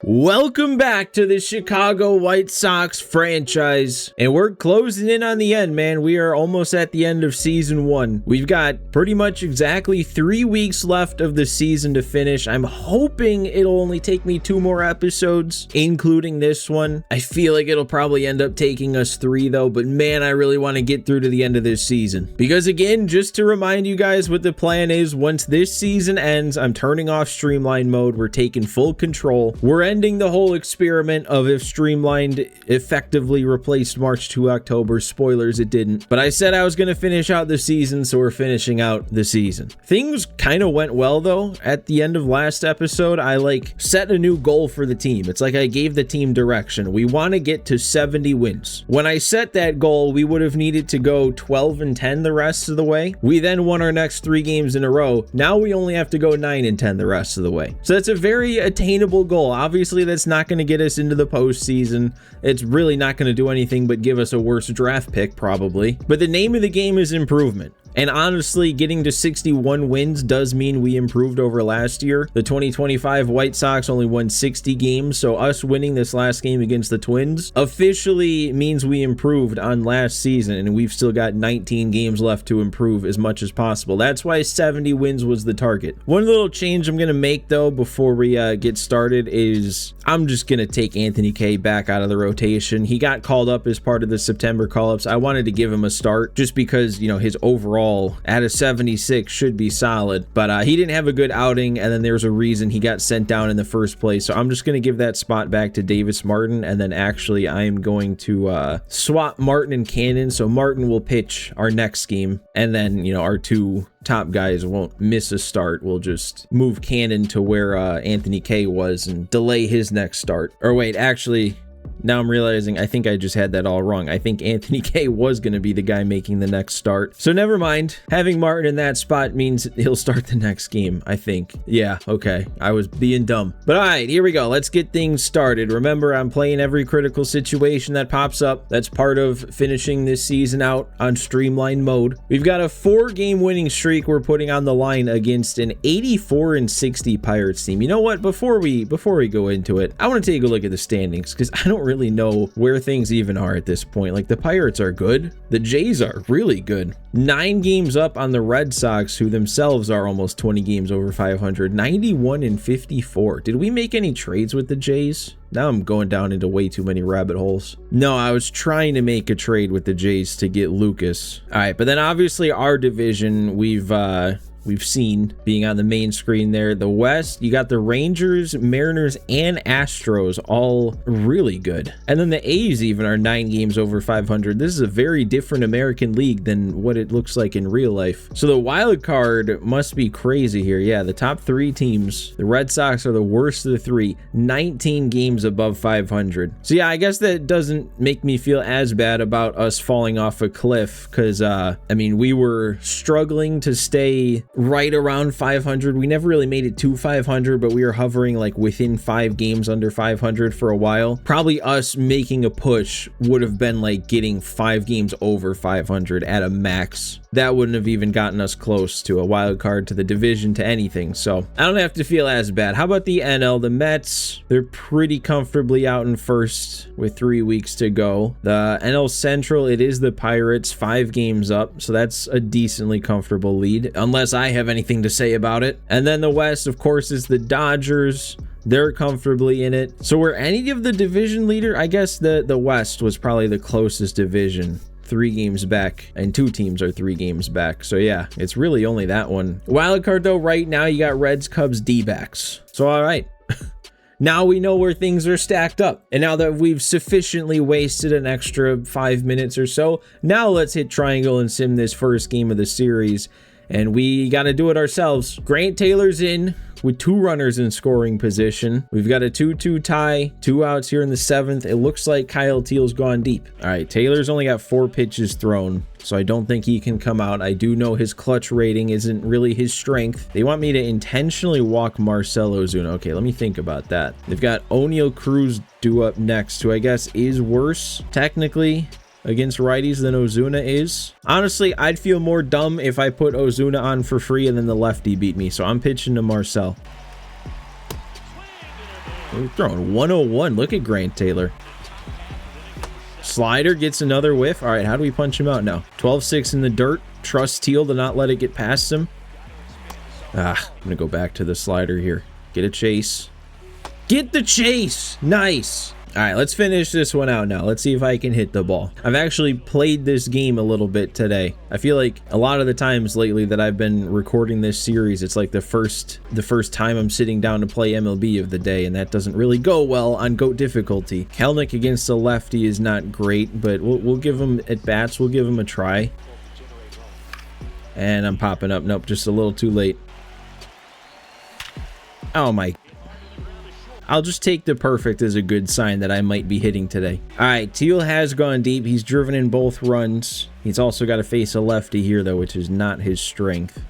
Welcome back to the Chicago White Sox franchise, and we're closing in on the end, man. We are almost at the end of season 1. We've got pretty much exactly 3 weeks left of the season to finish. I'm hoping it'll only take me 2 more episodes, including this one. I feel like it'll probably end up taking us 3 though, but man, I really want to get through to the end of this season. Because again, just to remind you guys what the plan is, once this season ends, I'm turning off Streamlined mode. We're taking full control. We're ending the whole experiment of if Streamlined effectively replaced March to October. Spoilers, it didn't. But I said I was going to finish out the season, so we're finishing out the season. Things kind of went well, though. At the end of last episode, I set a new goal for the team. It's like I gave the team direction. We want to get to 70 wins. When I set that goal, we would have needed to go 12-10 the rest of the way. We then won our next 3 games in a row. Now we only have to go 9-10 the rest of the way. So that's a very attainable goal. Obviously, that's not going to get us into the postseason. It's really not going to do anything but give us a worse draft pick, probably. But the name of the game is improvement. And honestly, getting to 61 wins does mean we improved over last year. The 2025 White Sox only won 60 games, so us winning this last game against the Twins officially means we improved on last season, and we've still got 19 games left to improve as much as possible. That's why 70 wins was the target. One little change I'm going to make, though, before we get started is I'm just going to take Anthony K back out of the rotation. He got called up as part of the September call-ups. I wanted to give him a start just because, his overall at a 76 should be solid, but he didn't have a good outing, and then there's a reason he got sent down in the first place. So I'm just going to give that spot back to Davis Martin, and then actually I am going to swap Martin and Cannon, so Martin will pitch our next game, and then our 2 top guys won't miss a start. We'll just move Cannon to where Anthony K was and delay his next start. Or wait, actually, now I'm realizing I think I just had that all wrong. I think Anthony K was going to be the guy making the next start. So never mind. Having Martin in that spot means he'll start the next game, I think. Yeah, okay. I was being dumb. But all right, here we go. Let's get things started. Remember, I'm playing every critical situation that pops up. That's part of finishing this season out on Streamlined mode. We've got a 4-game winning streak we're putting on the line against an 84-60 Pirates team. You know what? Before we go into it, I want to take a look at the standings because I don't really know where things even are at this point. Like, the Pirates are good. The Jays are really good. 9 games up on the Red Sox, who themselves are almost 20 games over 500. 91-54. Did we make any trades with the Jays? Now I'm going down into way too many rabbit holes. No, I was trying to make a trade with the Jays to get Lucas. All right, but then obviously our division, we've seen being on the main screen there. The West, you got the Rangers, Mariners, and Astros, all really good. And then the A's even are 9 games over 500. This is a very different American League than what it looks like in real life. So the wild card must be crazy here. Yeah, the top 3 teams, the Red Sox are the worst of the 3, 19 games above 500. So yeah, I guess that doesn't make me feel as bad about us falling off a cliff because, we were struggling to stay right around 500. We never really made it to 500, but we were hovering within 5 games under 500 for a while. Probably us making a push would have been getting 5 games over 500 at a max. That wouldn't have even gotten us close to a wild card, to the division, to anything. So I don't have to feel as bad. How about the NL? The Mets, they're pretty comfortably out in first with 3 weeks to go. The NL Central, it is the Pirates, 5 games up. So that's a decently comfortable lead, unless I have anything to say about it. And then the West, of course, is the Dodgers. They're comfortably in it. So were any of the division leader? I guess the West was probably the closest division. 3 games back, and 2 teams are 3 games back. So yeah, it's really only that one. Wild card though, right now you got Reds, Cubs, D-backs. So all right. Now we know where things are stacked up. And now that we've sufficiently wasted an extra 5 minutes or so, now let's hit triangle and sim this first game of the series. And we got to do it ourselves. Grant Taylor's in with 2 runners in scoring position. We've got a 2-2 tie, 2 outs here in the 7th. It looks like Kyle Teal's gone deep. All right, Taylor's only got 4 pitches thrown, so I don't think he can come out. I do know his clutch rating isn't really his strength. They want me to intentionally walk Marcell Ozuna. Okay, let me think about that. They've got O'Neal Cruz due up next, who I guess is worse, technically, against righties than Ozuna is. Honestly, I'd feel more dumb if I put Ozuna on for free and then the lefty beat me. So I'm pitching to Marcell. We're throwing 101. Look at Grant Taylor. Slider gets another whiff. All right, how do we punch him out now? 12-6 in the dirt. Trust Teal to not let it get past him. I'm going to go back to the slider here. Get a chase. Get the chase. Nice. All right, let's finish this one out now. Let's see if I can hit the ball. I've actually played this game a little bit today. I feel like a lot of the times lately that I've been recording this series, it's like the first time I'm sitting down to play MLB of the day, and that doesn't really go well on GOAT difficulty. Kelnick against the lefty is not great, but we'll give him at bats. We'll give him a try. And I'm popping up. Nope, just a little too late. Oh my. I'll just take the perfect as a good sign that I might be hitting today. All right, Teal has gone deep. He's driven in both runs. He's also got to face a lefty here, though, which is not his strength.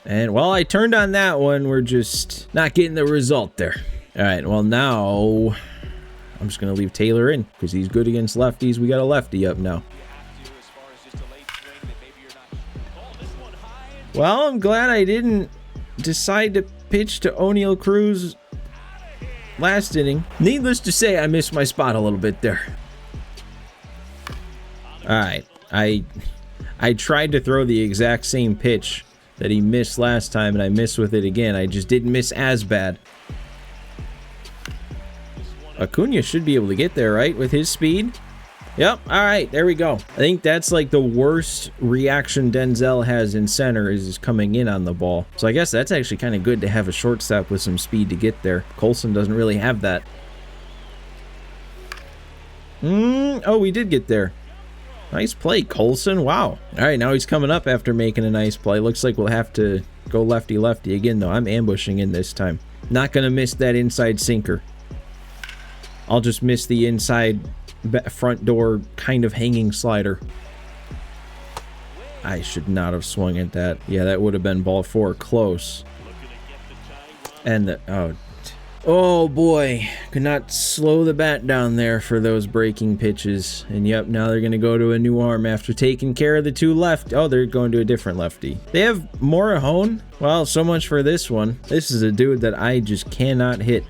And while I turned on that one, we're just not getting the result there. All right, well, now I'm just going to leave Taylor in because he's good against lefties. We got a lefty up now. Well, I'm glad I didn't decide to pitch to O'Neal Cruz last inning. Needless to say, I missed my spot a little bit there. All right, I tried to throw the exact same pitch that he missed last time, and I missed with it again. I just didn't miss as bad. Acuna should be able to get there, right, with his speed? Yep, all right, there we go. I think that's like the worst reaction Denzel has in center is coming in on the ball. So I guess that's actually kind of good to have a shortstop with some speed to get there. Colson doesn't really have that. Oh, we did get there. Nice play, Colson. Wow. All right, now he's coming up after making a nice play. Looks like we'll have to go lefty-lefty again, though. I'm ambushing in this time. Not going to miss that inside sinker. I'll just miss the inside front door kind of hanging slider. I should not have swung at that. Yeah, that would have been ball 4 close. And the oh boy, could not slow the bat down there for those breaking pitches. And yep, now they're going to go to a new arm after taking care of the two left. Oh, they're going to a different lefty. They have Morahone. Well, so much for this one. This is a dude that I just cannot hit.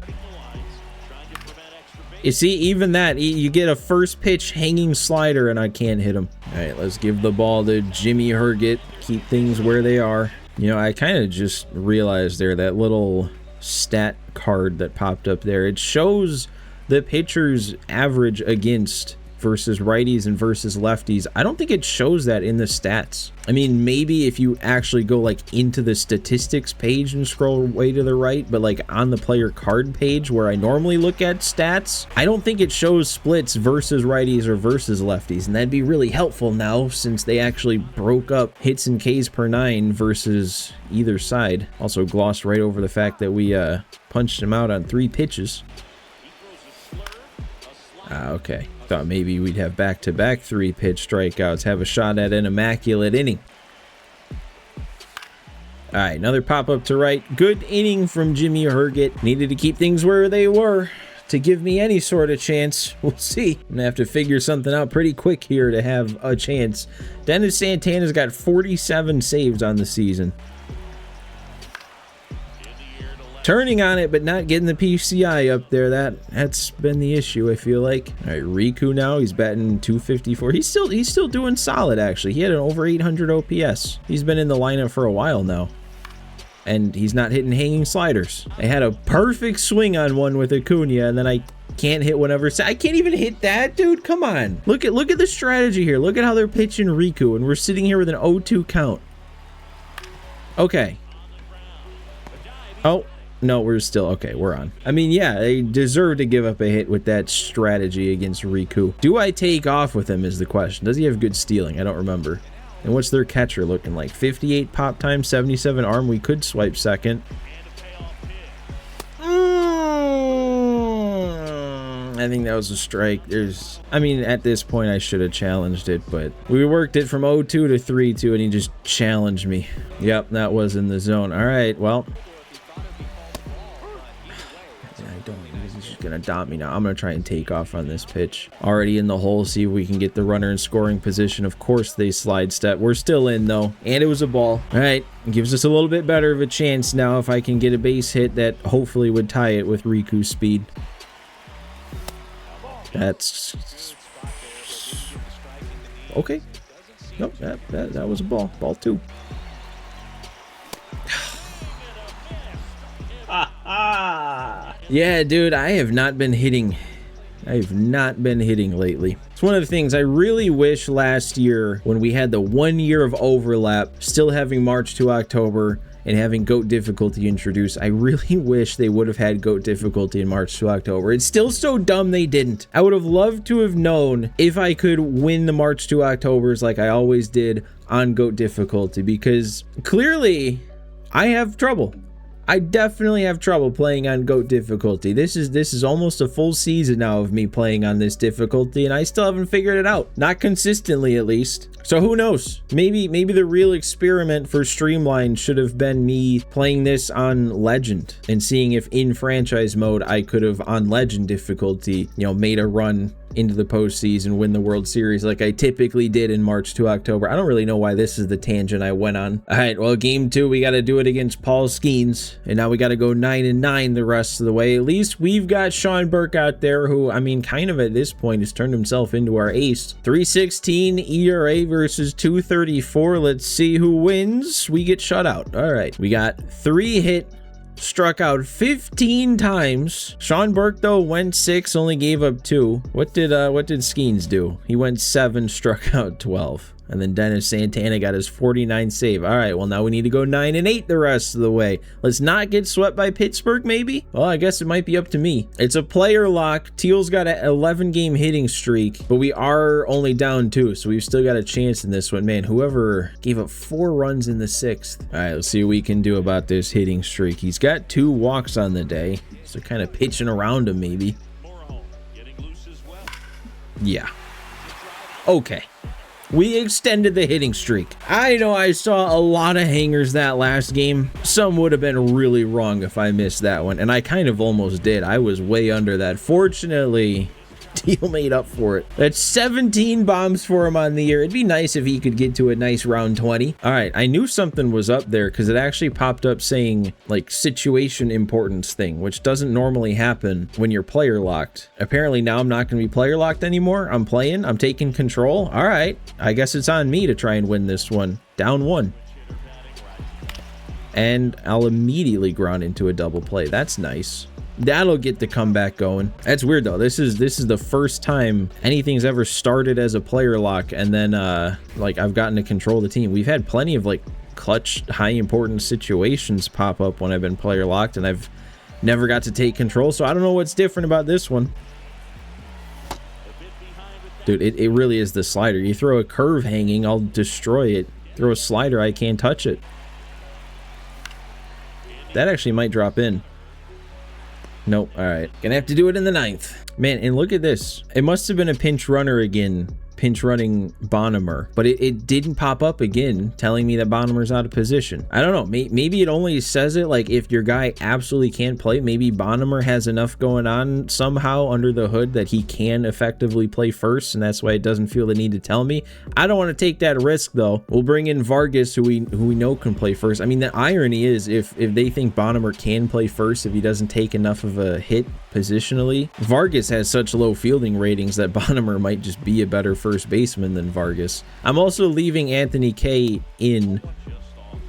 You see, even that, you get a first pitch hanging slider and I can't hit him. All right, let's give the ball to Jimmy Herget. Keep things where they are. You know, I kind of just realized there, that little stat card that popped up there, it shows the pitcher's average against versus righties and versus lefties. I don't think it shows that in the stats. I mean, maybe if you actually go like into the statistics page and scroll way to the right, but like on the player card page where I normally look at stats, I don't think it shows splits versus righties or versus lefties. And that'd be really helpful now since they actually broke up hits and Ks per 9 versus either side. Also glossed right over the fact that we punched him out on 3 pitches. Okay. Thought maybe we'd have back-to-back 3-pitch strikeouts, have a shot at an immaculate inning. All right, another pop-up to right. Good inning from Jimmy Herget. Needed to keep things where they were to give me any sort of chance. We'll see. I'm gonna have to figure something out pretty quick here to have a chance. Dennis Santana's got 47 saves on the season. Turning on it, but not getting the PCI up there. That's been the issue, I feel like. All right, Riku now, he's batting 254. He's still doing solid, actually. He had an over 800 OPS. He's been in the lineup for a while now. And he's not hitting hanging sliders. I had a perfect swing on one with Acuna, and then I can't hit whenever. I can't even hit that, dude. Come on. Look at the strategy here. Look at how they're pitching Riku, and we're sitting here with an 0-2 count. Okay. Oh. No, we're still okay. We're on. I mean, yeah, they deserve to give up a hit with that strategy against Riku. Do I take off with him is the question. Does he have good stealing? I don't remember. And what's their catcher looking like? 58 pop time, 77 arm. We could swipe second. I think that was a strike. I mean, at this point, I should have challenged it, but we worked it from 0-2 to 3-2, and he just challenged me. Yep, that was in the zone. All right, well. I don't, because he's just gonna dot me now. I'm gonna try and take off on this pitch. Already in the hole, see if we can get the runner in scoring position. Of course they slide step. We're still in though, and it was a ball. All right, gives us a little bit better of a chance now if I can get a base hit that hopefully would tie it with Riku's speed. That's okay. Nope, that was a ball. Ball 2. Yeah, dude, I have not been hitting lately. It's one of the things I really wish last year, when we had the 1 year of overlap, still having March to October and having GOAT difficulty introduced, I really wish they would have had GOAT difficulty in March to October. It's still so dumb they didn't. I would have loved to have known if I could win the March to Octobers like I always did on GOAT difficulty, because clearly I have trouble. I definitely have trouble playing on GOAT difficulty. This is almost a full season now of me playing on this difficulty, and I still haven't figured it out. Not consistently, at least. So who knows? Maybe the real experiment for Streamlined should have been me playing this on Legend and seeing if in franchise mode I could have, on Legend difficulty, you know, made a run into the postseason, win the World Series like I typically did in March to October. I don't really know why this is the tangent I went on. All right, well, game 2, we got to do it against Paul Skeens, and now we got to go 9-9 the rest of the way. At least we've got Sean Burke out there, who, I mean, kind of at this point has turned himself into our ace. 3.16 ERA versus 2.34. Let's see who wins. We get shut out. All right, we got 3 hit, struck out 15 times. Sean Burke though went 6, only gave up 2. What did Skeens do? He went 7, struck out 12. And then Dennis Santana got his 49 save. All right, well, now we need to go 9-8 the rest of the way. Let's not get swept by Pittsburgh, maybe? Well, I guess it might be up to me. It's a player lock. Teal's got an 11-game hitting streak, but we are only down 2, so we've still got a chance in this one. Man, whoever gave up 4 runs in the 6th. All right, let's see what we can do about this hitting streak. He's got 2 walks on the day, so kind of pitching around him, maybe. Yeah. Okay. We extended the hitting streak. I know I saw a lot of hangers that last game. Some would have been really wrong if I missed that one, and I kind of almost did. I was way under that. Fortunately, Teal made up for it. That's 17 bombs for him on the year. It'd be nice if he could get to a nice round 20. All right, I knew something was up there because it actually popped up saying like situation importance thing, which doesn't normally happen when you're player locked. Apparently now I'm not going to be player locked anymore. I'm playing, I'm taking control. All right, I guess it's on me to try and win this one. Down 1. And I'll immediately ground into a double play. That's nice. That'll get the comeback going. That's weird though. This is the first time anything's ever started as a player lock and then like I've gotten to control the team. We've had plenty of like clutch, high importance situations pop up when I've been player locked, and I've never got to take control. So I don't know what's different about this one. Dude, it really is the slider. You throw a curve hanging, I'll destroy it. Throw a slider, I can't touch it. That actually might drop in. Nope. All right, gonna have to do it in the 9th. Man, and look at this. It must have been a pinch runner again, pinch running Bonham, but it didn't pop up again telling me that Bonham's out of position. I don't know, maybe it only says it like if your guy absolutely can't play. Maybe Bonham has enough going on somehow under the hood that he can effectively play first, and that's why it doesn't feel the need to tell me. I don't want to take that risk though. We'll bring in Vargas, who we know can play first. I mean, the irony is if they think Bonham can play first, if he doesn't take enough of a hit positionally, Vargas has such low fielding ratings that Bonham might just be a better first baseman than Vargas. I'm also leaving Anthony K in.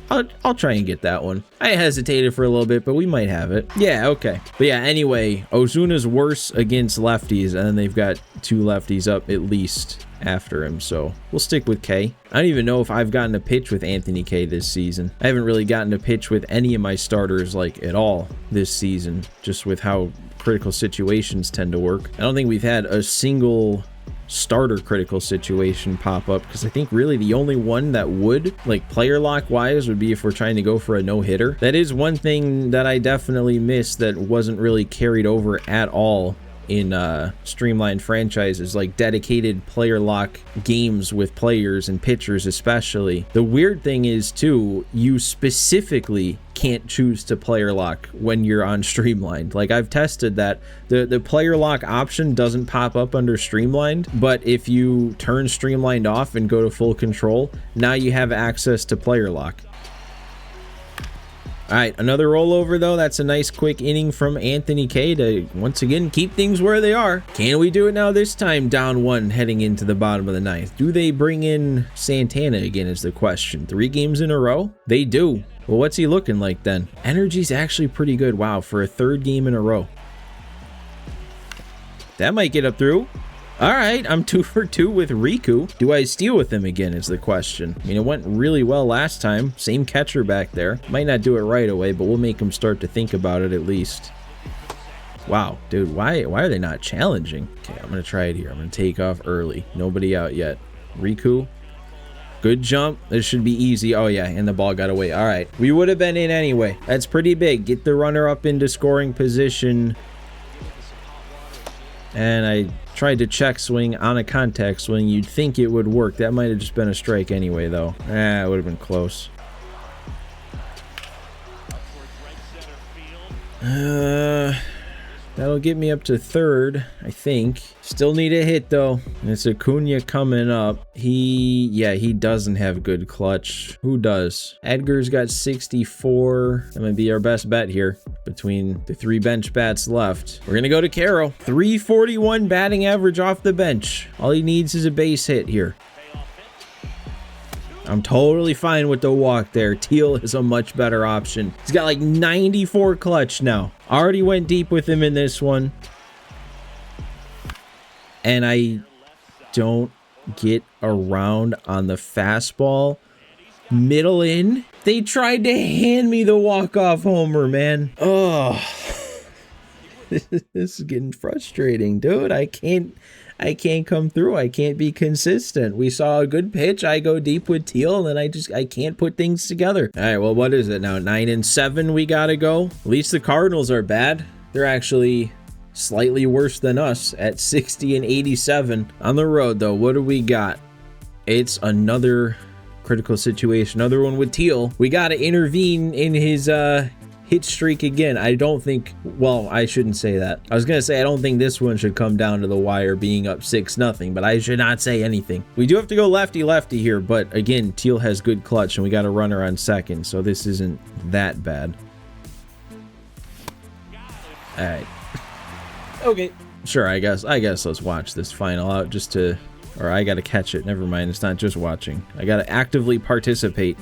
I'll try and get that one. I hesitated for a little bit, but we might have it. Yeah, okay. But yeah, anyway, Ozuna's worse against lefties, and then they've got 2 lefties up at least after him, so we'll stick with K. I don't even know if I've gotten a pitch with Anthony K this season. I haven't really gotten a pitch with any of my starters like at all this season, just with how critical situations tend to work. I don't think we've had a single starter critical situation pop up, because I think really the only one that would, like player lock wise, would be if we're trying to go for a no-hitter. That is one thing that I definitely missed that wasn't really carried over at all in Streamlined franchises, like dedicated player lock games with players and pitchers especially. The weird thing is too, you specifically can't choose to player lock when you're on Streamlined. Like, I've tested that. The player lock option doesn't pop up under Streamlined, but if you turn Streamlined off and go to full control, now you have access to player lock. All right, another rollover though. That's a nice quick inning from Anthony K to once again keep things where they are. Can we do it now this time? Down 1 heading into the bottom of the 9th. Do they bring in Santana again is the question. 3 games in a row? They do. Well, what's he looking like then? Energy's actually pretty good. Wow, for a 3rd game in a row. That might get up through. All right, I'm 2 for 2 with Riku. Do I steal with him again is the question. I mean, it went really well last time. Same catcher back there. Might not do it right away, but we'll make him start to think about it at least. Wow, dude, why are they not challenging? Okay, I'm going to try it here. I'm going to take off early. Nobody out yet. Riku. Good jump. This should be easy. Oh, yeah, and the ball got away. All right, we would have been in anyway. That's pretty big. Get the runner up into scoring position. And I tried to check swing on a contact swing. You'd think it would work. That might have just been a strike anyway, though. It would have been close. That'll get me up to 3rd, I think. Still need a hit, though. And it's Acuna coming up. He doesn't have good clutch. Who does? Edgar's got 64. That might be our best bet here between the 3 bench bats left. We're going to go to Caro. 341 batting average off the bench. All he needs is a base hit here. I'm totally fine with the walk there. Teal is a much better option. He's got like 94 clutch now. Already went deep with him in this one. And I don't get around on the fastball. Middle in. They tried to hand me the walk-off homer, man. Oh, this is getting frustrating, dude. I can't come through. I can't be consistent. We saw a good pitch. I go deep with Teal, and I can't put things together. All right, well, what is it now? 9-7 we got to go. At least the Cardinals are bad. They're actually slightly worse than us at 60-87. On the road, though, what do we got? It's another critical situation. Another one with Teal. We got to intervene in his hit streak again. I don't think, well, I shouldn't say that. I was gonna say I don't think this one should come down to the wire being up 6-0, but I should not say anything. We do have to go lefty here, but again, Teal has good clutch and we got a runner on second, so this isn't that bad. All right. Okay. Sure, I guess let's watch this final out just to, or I gotta catch it. Never mind, it's not just watching. I gotta actively participate.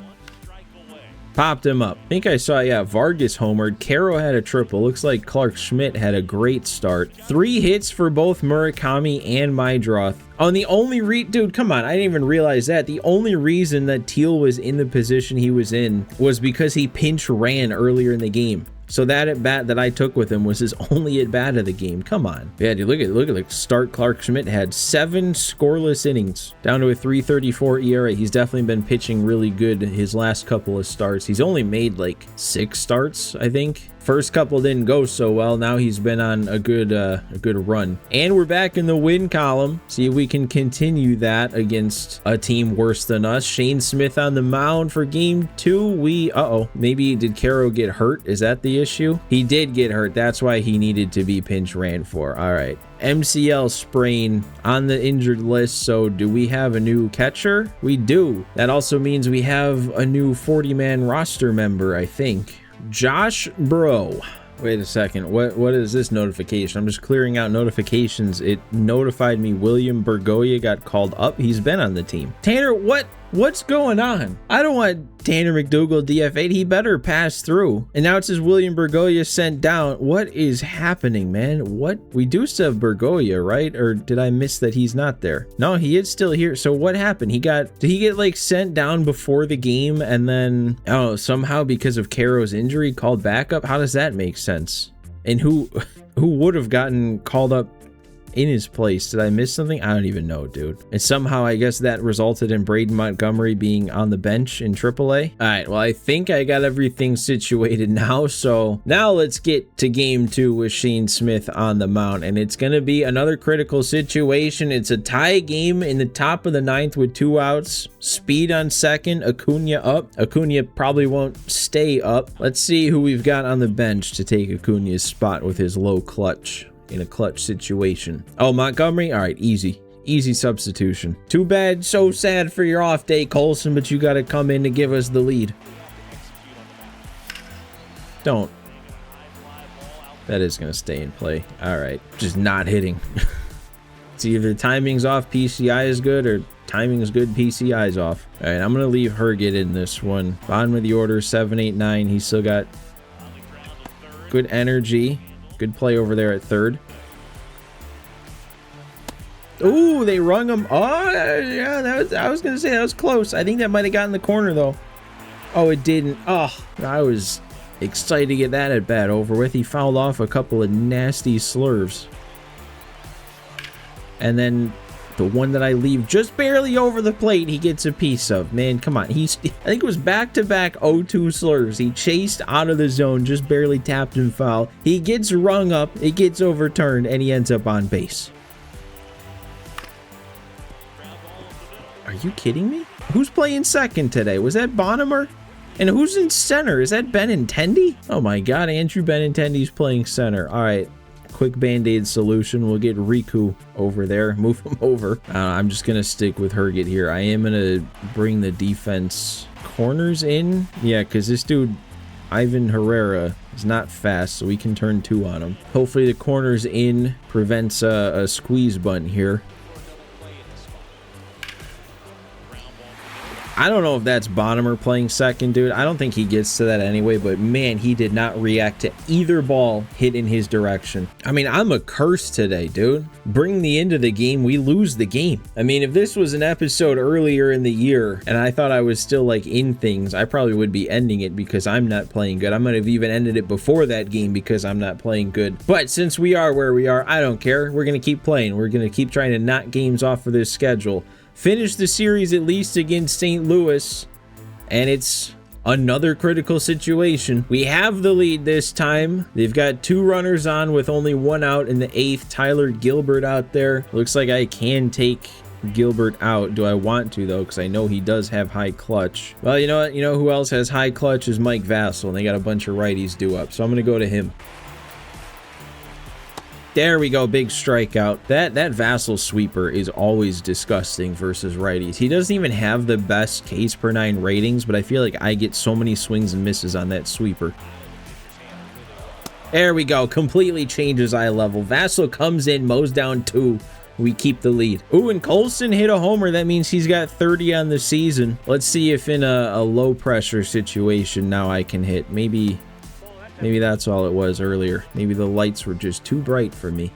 Popped him up. I think I saw, yeah, Vargas homered. Caro had a triple. Looks like Clark Schmidt had a great start. 3 hits for both Murakami and Maedroth. Oh, and the only dude, come on, I didn't even realize that. The only reason that Teal was in the position he was in was because he pinch ran earlier in the game. So that at bat that I took with him was his only at bat of the game. Come on. Yeah, dude, look at the start Clark Schmidt had. 7 scoreless innings, down to a 3.34 ERA. He's definitely been pitching really good his last couple of starts. He's only made like 6 starts, I think. First couple didn't go so well. Now he's been on a good run. And we're back in the win column. See if we can continue that against a team worse than us. Shane Smith on the mound for game 2. Maybe did Caro get hurt? Is that the issue? He did get hurt. That's why he needed to be pinch ran for. All right. MCL sprain on the injured list. So do we have a new catcher? We do. That also means we have a new 40-man roster member, I think. Josh Bro. Wait a second. What is this notification? I'm just clearing out notifications. It notified me William Bergoya got called up. He's been on the team. Tanner, what's going on? I don't want Tanner McDougal DFA'd. He better pass through. And now it says William Bergoya sent down. What is happening, man? What? We do still have Bergoya, right? Or did I miss that he's not there? No, he is still here. So what happened? Did he get like sent down before the game and then, somehow because of Caro's injury called back up? How does that make sense? And who would have gotten called up in his place. Did I miss something? I don't even know, dude. And somehow I guess that resulted in Braden Montgomery being on the bench in AAA. All right, well, I think I got everything situated now. So now let's get to game 2 with Shane Smith on the mound. And it's going to be another critical situation. It's a tie game in the top of the 9th with 2 outs. Speed on second, Acuna up. Acuna probably won't stay up. Let's see who we've got on the bench to take Acuna's spot with his low clutch in a clutch situation. Oh, Montgomery? All right, easy. Easy substitution. Too bad, so sad for your off day, Colson, but you got to come in to give us the lead. Don't. That is going to stay in play. All right, just not hitting. It's either timing's off, PCI is good, or timing is good, PCI is off. All right, I'm going to leave Herget in this one. Bottom of the order, 7, 8, 9. He's still got good energy. Good play over there at third. Ooh, they rung him. Oh, yeah, I was going to say that was close. I think that might have gotten the corner, though. Oh, it didn't. Oh, I was excited to get that at bat over with. He fouled off a couple of nasty slurves. And then the one that I leave just barely over the plate, he gets a piece of. Man, come on. I think it was back-to-back 0-2 slurs. He chased out of the zone, just barely tapped and foul. He gets rung up, it gets overturned, and he ends up on base. Are you kidding me? Who's playing second today? Was that Bonham? And who's in center? Is that Benintendi? Oh my God, Andrew Benintendi's playing center. All right. Quick band-aid solution. We'll get Riku over there. Move him over. I'm just going to stick with Herget here. I am going to bring the defense corners in. Yeah, because this dude, Ivan Herrera, is not fast, so we can turn 2 on him. Hopefully the corners in prevents a squeeze bunt here. I don't know if that's Bonham playing second, dude. I don't think he gets to that anyway, but man, he did not react to either ball hit in his direction. I mean, I'm a curse today, dude. Bring the end of the game, we lose the game. I mean, if this was an episode earlier in the year and I thought I was still like in things, I probably would be ending it because I'm not playing good. I might have even ended it before that game because I'm not playing good. But since we are where we are, I don't care. We're going to keep playing. We're going to keep trying to knock games off of this schedule. Finish the series at least against St. Louis, and it's another critical situation. We have the lead this time. They've got 2 runners on with only 1 out in the 8th. Tyler Gilbert out there. Looks like I can take Gilbert out. Do I want to, though? Because I know he does have high clutch. Well, you know what? You know who else has high clutch is Mike Vassell, and they got a bunch of righties due up, so I'm going to go to him. There we go, big strikeout. That Vassell sweeper is always disgusting versus righties. He doesn't even have the best Ks per 9 ratings, but I feel like I get so many swings and misses on that sweeper. There we go, completely changes eye level. Vassell comes in, mows down 2. We keep the lead. Ooh, and Colson hit a homer. That means he's got 30 on the season. Let's see if in a low pressure situation now I can hit. Maybe that's all it was earlier. Maybe the lights were just too bright for me.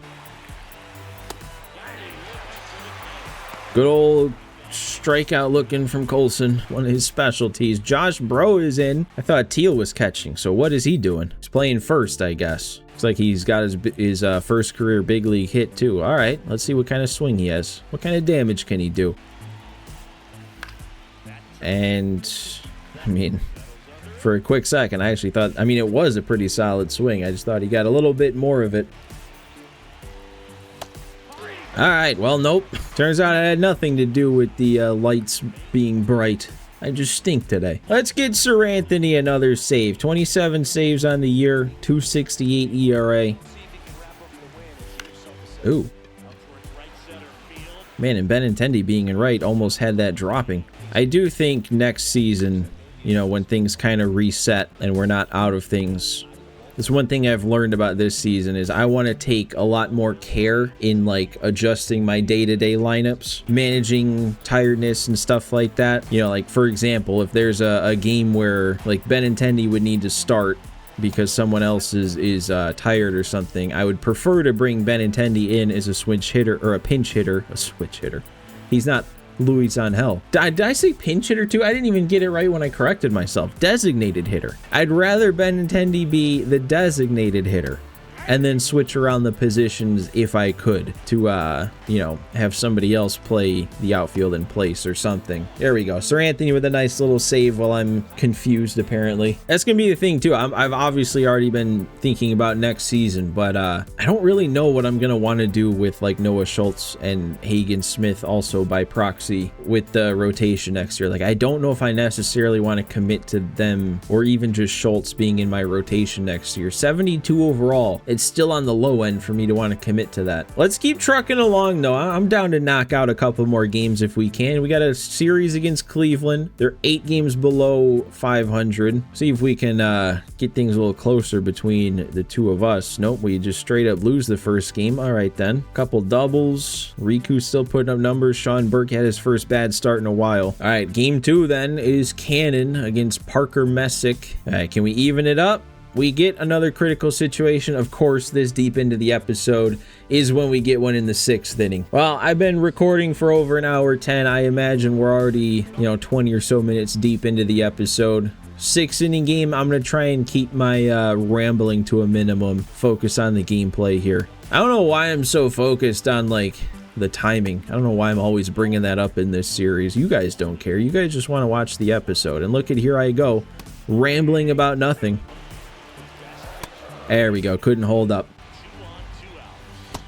Good old strikeout looking from Colson. One of his specialties. Josh Bro is in. I thought Teal was catching. So what is he doing? He's playing first, I guess. Looks like he's got his first career big league hit too. All right, let's see what kind of swing he has. What kind of damage can he do? And, I mean, for a quick second, I actually thought, I mean, it was a pretty solid swing. I just thought he got a little bit more of it. All right, well, nope. Turns out it had nothing to do with the lights being bright. I just stink today. Let's get Sir Anthony another save. 27 saves on the year, 2.68 ERA. Ooh. Man, and Benintendi being in right almost had that dropping. I do think next season, you know, when things kind of reset and we're not out of things. That's one thing I've learned about this season is I want to take a lot more care in like adjusting my day-to-day lineups, managing tiredness and stuff like that. You know, like for example, if there's a game where like Benintendi would need to start because someone else is tired or something, I would prefer to bring Benintendi in as a switch hitter or a pinch hitter. A switch hitter. He's not Luis Angel. Did I say pinch hitter too? I didn't even get it right when I corrected myself. Designated hitter. I'd rather Benintendi be the designated hitter. and then switch around the positions if I could to, you know, have somebody else play the outfield in place or something. There we go. Sir Anthony with a nice little save while I'm confused, apparently. That's going to be the thing, too. I've obviously already been thinking about next season, but I don't really know what I'm going to want to do with, like, Noah Schultz and Hagen Smith also by proxy with the rotation next year. Like, I don't know if I necessarily want to commit to them or even just Schultz being in my rotation next year. 72 overall. It's still on the low end for me to want to commit to that. Let's keep trucking along, though. I'm down to knock out a couple more games if we can. We got a series against Cleveland. They're 8 games below 500. See if we can get things a little closer between the two of us. Nope, we just straight up lose the first game. All right, then. Couple doubles. Riku's still putting up numbers. Sean Burke had his first bad start in a while. All right, game 2 then is Cannon against Parker Messick. All right, can we even it up? We get another critical situation. Of course, this deep into the episode is when we get one in the 6th inning. Well, I've been recording for over an hour 10. I imagine we're already, 20 or so minutes deep into the episode. 6th inning game. I'm going to try and keep my rambling to a minimum. Focus on the gameplay here. I don't know why I'm so focused on, like, the timing. I don't know why I'm always bringing that up in this series. You guys don't care. You guys just want to watch the episode. And look at, here I go, rambling about nothing. There we go. Couldn't hold up.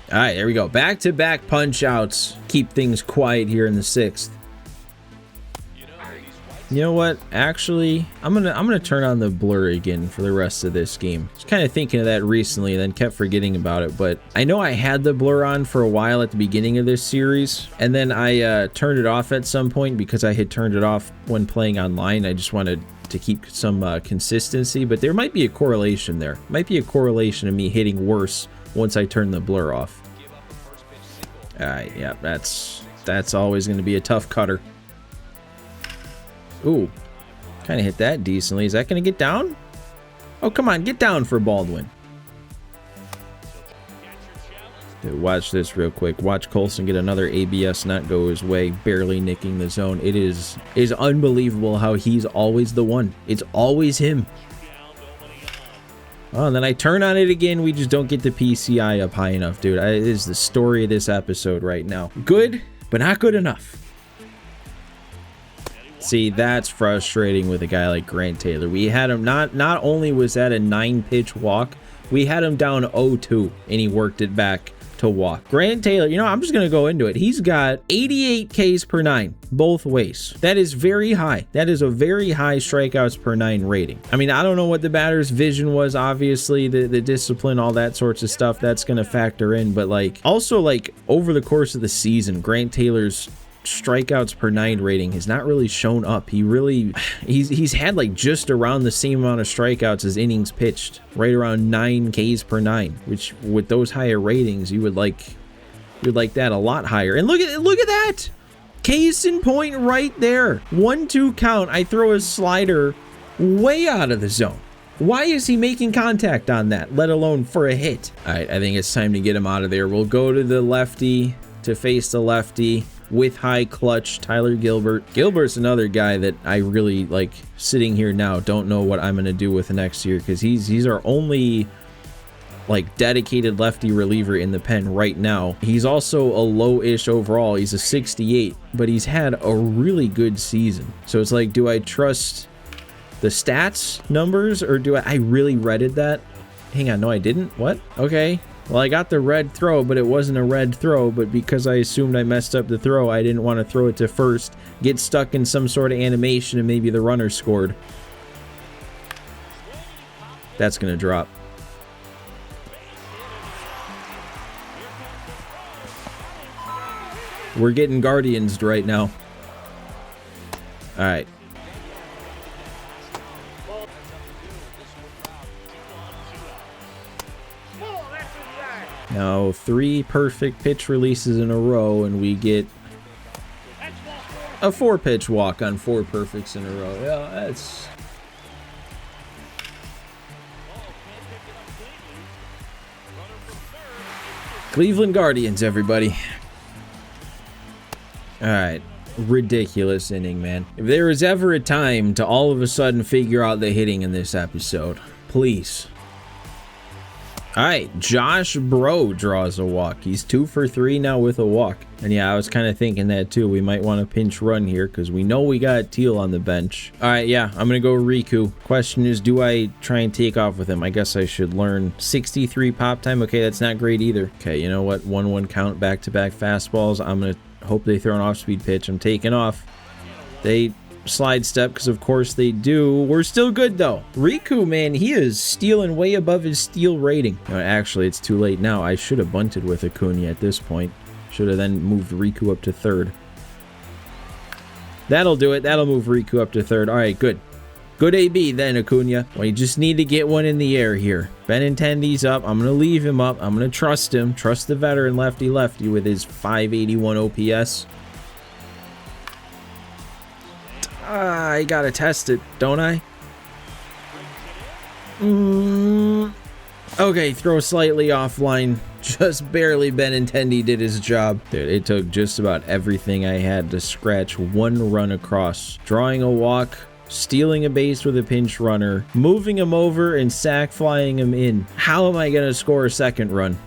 All right, there we go. Back-to-back punch-outs. Keep things quiet here in the 6th. You know what? Actually, I'm gonna turn on the blur again for the rest of this game. Just kind of thinking of that recently, then kept forgetting about it. But I know I had the blur on for a while at the beginning of this series, and then I turned it off at some point because I had turned it off when playing online. I just wanted to keep some consistency, but there might be a correlation there. Might be a correlation of me hitting worse once I turn the blur off. All right, yeah, that's always going to be a tough cutter. Ooh, kind of hit that decently. Is that going to get down? Oh, come on, get down for Baldwin. Dude, watch this real quick. Watch Colson get another ABS nut go his way, barely nicking the zone. It is unbelievable how he's always the one. It's always him. Oh, and then I turn on it again. We just don't get the PCI up high enough, dude. It is the story of this episode right now. Good, but not good enough. See, that's frustrating with a guy like Grant Taylor. We had him, not only was that a 9-pitch walk, we had him down 0-2, and he worked it back to walk. Grant Taylor, I'm just going to go into it. He's got 88 Ks per 9, both ways. That is very high. That is a very high strikeouts per 9 rating. I mean, I don't know what the batter's vision was, obviously, the discipline, all that sorts of stuff, that's going to factor in, but also over the course of the season, Grant Taylor's strikeouts per 9 rating has not really shown up. He's had just around the same amount of strikeouts as innings pitched, right around 9 Ks per 9, which with those higher ratings you would like that a lot higher. And look at that case in point right there. 1-2 count. I throw a slider way out of the zone. Why is he making contact on that, let alone for a hit? All right, I think it's time to get him out of there. We'll go to the lefty to face the lefty with high clutch, Tyler Gilbert. Gilbert's another guy that I really like sitting here now. Don't know what I'm going to do with next year because he's our only dedicated lefty reliever in the pen right now. He's also a low-ish overall. He's a 68, but he's had a really good season. So it's do I trust the stats numbers or do I really redded that? Hang on, no I didn't. What? Okay. Well, I got the red throw, but it wasn't a red throw, but because I assumed I messed up the throw, I didn't want to throw it to first, get stuck in some sort of animation, and maybe the runner scored. That's going to drop. We're getting Guardiansed right now. All right. Now 3 perfect pitch releases in a row, and we get a 4-pitch walk on 4 perfects in a row. Yeah, that's... Cleveland Guardians, everybody. All right. Ridiculous inning, man. If there was ever a time to all of a sudden figure out the hitting in this episode, please. All right, Josh Bro draws a walk. He's 2 for 3 now with a walk. And yeah, I was kind of thinking that too. We might want to pinch run here because we know we got Teal on the bench. All right, yeah, I'm going to go Riku. Question is, do I try and take off with him? I guess I should learn 63 pop time. Okay, that's not great either. Okay, you know what? 1-1 count, back-to-back fastballs. I'm going to hope they throw an off-speed pitch. I'm taking off. They slide step because of course they do. We're still good though. Riku, man, he is stealing way above his steal rating. Actually, it's too late now. I should have bunted with Acuna at this point. Should have then moved Riku up to third. That'll do it. That'll move Riku up to third. All right, good. Good AB then, Acuna. Well, you just need to get one in the air here. Benintendi's up. I'm going to leave him up. I'm going to trust him. Trust the veteran lefty with his 581 OPS. I gotta test it, don't I? Okay, throw slightly offline. Just barely. Benintendi did his job. Dude, it took just about everything I had to scratch one run across. Drawing a walk, stealing a base with a pinch runner, moving him over, and sack flying him in. How am I gonna score a second run?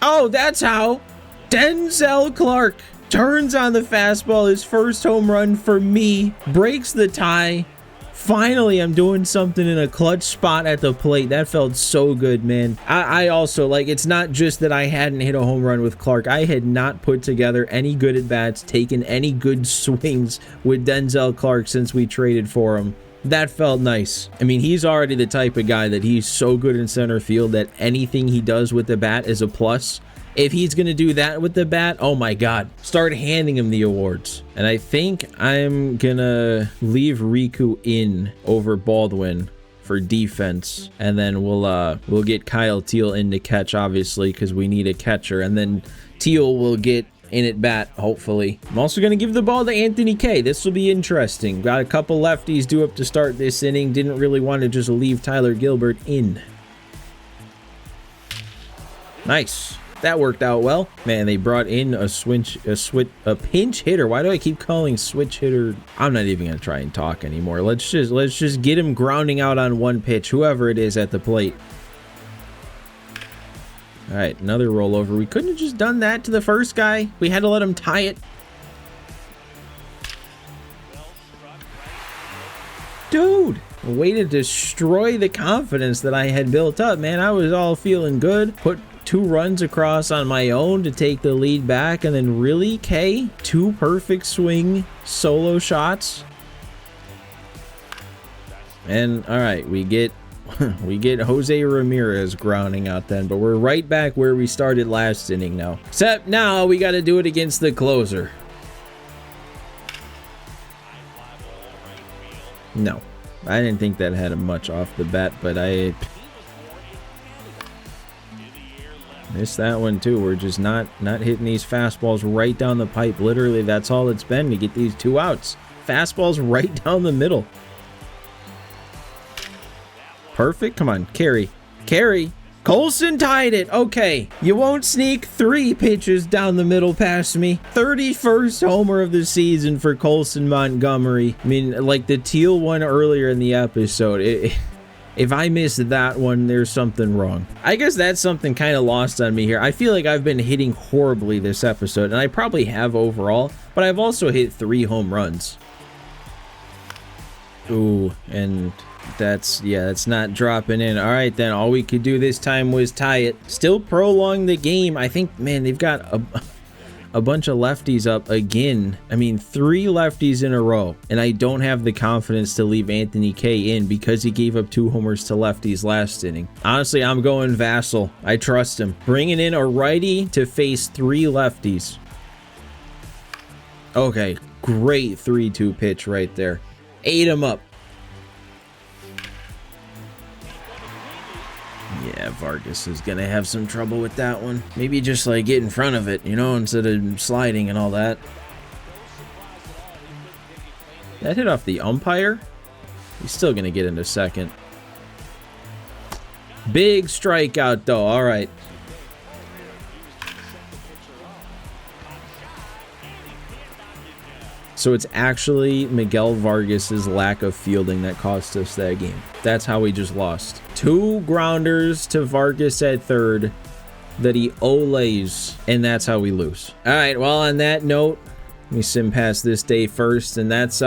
Oh, that's how! Denzel Clark turns on the fastball, his first home run for me, breaks the tie. Finally, I'm doing something in a clutch spot at the plate. That felt so good, man. I also, like, it's not just that I hadn't hit a home run with Clark. I had not put together any good at-bats, taken any good swings with Denzel Clark since we traded for him. That felt nice. I mean, he's already the type of guy that he's so good in center field that anything he does with the bat is a plus. If he's going to do that with the bat, oh my God, start handing him the awards. And I think I'm going to leave Riku in over Baldwin for defense. And then we'll get Kyle Teal in to catch, obviously, because we need a catcher. And then Teal will get in at bat, hopefully. I'm also going to give the ball to Anthony K. This will be interesting. Got a couple lefties due up to start this inning. Didn't really want to just leave Tyler Gilbert in. Nice. That worked out well. Man, they brought in a pinch hitter. Why do I keep calling switch hitter? I'm not even gonna try and talk anymore. Let's just get him grounding out on one pitch, whoever it is at the plate. All right, another rollover. We couldn't have just done that to the first guy. We had to let him tie it. Dude, a way to destroy the confidence that I had built up, man. I was all feeling good. Put 2 runs across on my own to take the lead back, and then really, K, 2 perfect swing solo shots. And all right, we get Jose Ramirez grounding out then, but we're right back where we started last inning now. Except now we got to do it against the closer. No, I didn't think that had much off the bat, but I missed that one too. We're just not hitting these fastballs right down the pipe. Literally, that's all it's been to get these 2 outs. Fastballs right down the middle. Perfect. Come on, carry. Colson tied it. Okay, you won't sneak 3 pitches down the middle past me. 31st homer of the season for Colson Montgomery. I mean, like the Teal one earlier in the episode, if I missed that one, there's something wrong. I guess that's something kind of lost on me here. I feel like I've been hitting horribly this episode, and I probably have overall, but I've also hit 3 home runs. Ooh, and that's not dropping in. All right, then all we could do this time was tie it. Still prolong the game. I think, man, they've got a bunch of lefties up again. I mean, 3 lefties in a row, and I don't have the confidence to leave Anthony K in because he gave up 2 homers to lefties last inning. Honestly, I'm going Vassell. I trust him. Bringing in a righty to face 3 lefties. Okay, great 3-2 pitch right there. Ate him up. Yeah, Vargas is gonna have some trouble with that one. Maybe just like get in front of it, you know, instead of sliding and all that. That hit off the umpire. He's still gonna get into second. Big strikeout though. All right. So it's actually Miguel Vargas's lack of fielding that cost us that game. That's how we just lost. 2 grounders to Vargas at third that he olays, and that's how we lose. All right, well, on that note, let me sim past this day first, and that's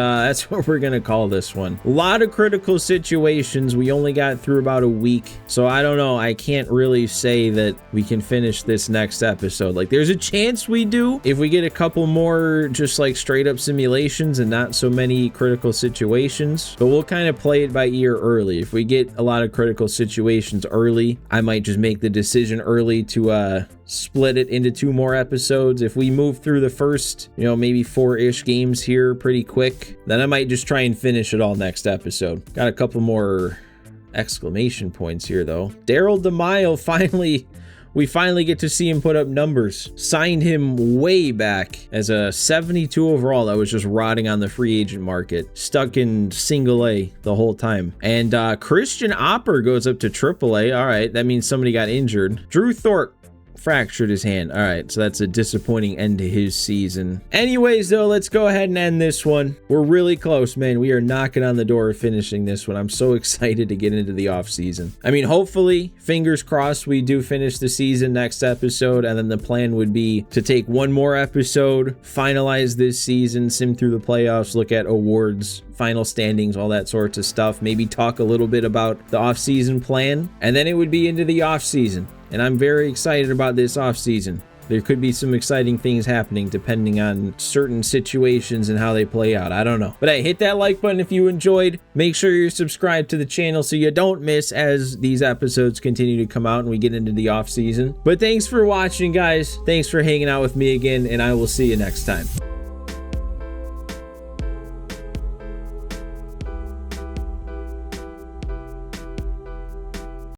what we're gonna call this one. A lot of critical situations. We only got through about a week, so I don't know. I can't really say that we can finish this next episode. Like, there's a chance we do if we get a couple more just like straight up simulations and not so many critical situations, but we'll kind of play it by ear early. If we get a lot of critical situations early, I might just make the decision early to split it into 2 more episodes. If we move through the first, you know, maybe 4-ish games here pretty quick, then I might just try and finish it all next episode. Got a couple more exclamation points here though. Daryl DeMaio, we finally get to see him put up numbers. Signed him way back as a 72 overall that was just rotting on the free agent market. Stuck in single A the whole time. And Christian Opper goes up to triple A. All right, that means somebody got injured. Drew Thorpe fractured his hand. All right, so that's a disappointing end to his season. Anyways, though, let's go ahead and end this one. We're really close, man. We are knocking on the door of finishing this one. I'm so excited to get into the off season. I mean, hopefully, fingers crossed, we do finish the season next episode, and then the plan would be to take 1 more episode, finalize this season, sim through the playoffs, look at awards, final standings, all that sorts of stuff. Maybe talk a little bit about the off-season plan, and then it would be into the off-season. And I'm very excited about this off-season. There could be some exciting things happening depending on certain situations and how they play out. I don't know. But hey, hit that like button if you enjoyed. Make sure you're subscribed to the channel so you don't miss as these episodes continue to come out and we get into the off season. But thanks for watching, guys. Thanks for hanging out with me again, and I will see you next time.